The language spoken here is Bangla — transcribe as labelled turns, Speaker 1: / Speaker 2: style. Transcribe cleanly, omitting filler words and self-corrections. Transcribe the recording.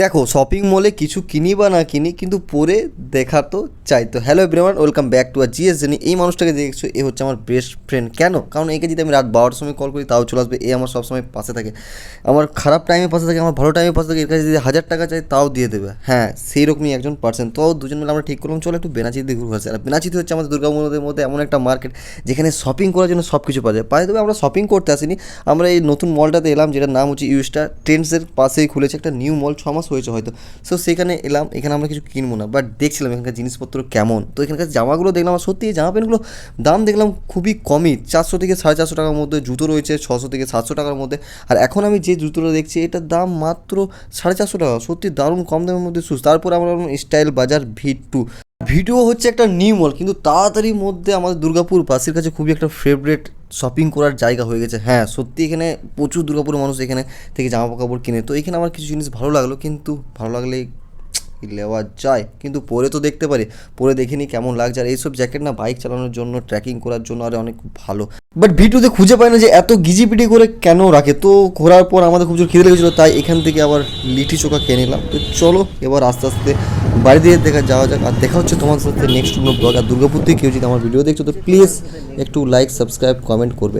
Speaker 1: দেখো শপিং মলে কিছু কিনি বা না কিনি কিন্তু পরে দেখা তো চাই। তো hello everyone, welcome back to our GS journey. এই মানুষটাকে দেখছো, এ হচ্ছে আমার বেস্ট ফ্রেন্ড। কেন? কারণ একে যদি আমি রাত 12টার সময় কল করি তাও চলে আসবে। এ আমার সবসময় পাশে থাকে, আমার খারাপ টাইমে পাশে থাকে, আমার ভালো টাইমে পাশে থাকে। এর কাছে যদি 1000 টাকা চাই তাও দিয়ে দেবে। হ্যাঁ, সেই রকমই একজন পার্সন। তো দুজন মিলে আমরা ঠিক করলাম চলো একটু বেনাচিতে ঘুরে আসি। আর বেনাচিতে হচ্ছে আমাদের দুর্গাপুরের মধ্যে এমন একটা মার্কেট যেখানে শপিং করার জন্য সব কিছু পাওয়া যায়। পাই তবে আমরা শপিং করতে আসিনি, আমরা এই নতুন মলটাতে এলাম যেটার নাম হচ্ছে ইউস্টার ট্রেন্ডসের পাশেই খুলেছে একটা নিউ মল, 6 মাস হয়েছে হয়তো। সো সেখানে এলাম, এখানে আমরা কিছু কিনবো না, বাট দেখছিলাম এখানকার জিনিসপত্র কেমন। তো এখানকার জামাগুলো দেখলাম, আর সত্যি এই জামা প্যান্টগুলো দাম দেখলাম খুবই কমই, 400 থেকে 450 টাকার মধ্যে। জুতো রয়েছে 600 থেকে 700 টাকার মধ্যে। আর এখন আমি যে জুতোটা দেখছি এটার দাম মাত্র 450 টাকা। সত্যি দারুণ কম দামের মধ্যে শুজ। তারপর আমরা স্টাইল বাজার V2 ভিডিও হচ্ছে একটা নিউ মল, কিন্তু তাড়াতাড়ির মধ্যে আমাদের দুর্গাপুর বাসীর কাছে খুবই একটা ফেভারেট শপিং করার জায়গা হয়ে গেছে। হ্যাঁ সত্যি এখানে প্রচুর দুর্গাপুরের মানুষ এখানে থেকে জামা কাপড় কিনে। তো এখানে আমার কিছু জিনিস ভালো লাগলো, কিন্তু ভালো লাগলেই নেওয়া যায়, কিন্তু পরে তো দেখতে পারি, পরে দেখিনি কেমন লাগছে। আর এইসব জ্যাকেট না বাইক চালানোর জন্য, ট্রেকিং করার জন্য আরে অনেক ভালো। বাট ভিডিওতে খুঁজে পাই না যে এত গিজিপিটি করে কেন রাখে। তো ঘোরার পর আমাদের খুব জোর খিদে লেগেছিলো, তাই এখান থেকে আবার লিটি চোখা খেয়ে নিলাম। তো চলো এবার আস্তে আস্তে বাড়ি দিয়ে দেখা যাওয়া যাক। আর দেখা হচ্ছে তোমার সাথে নেক্সট কোনো ব্লগ। আর দুর্গাপুর থেকে কেউ যদি আমার ভিডিও দেখছো তো প্লিজ একটু লাইক, সাবস্ক্রাইব, কমেন্ট করবে।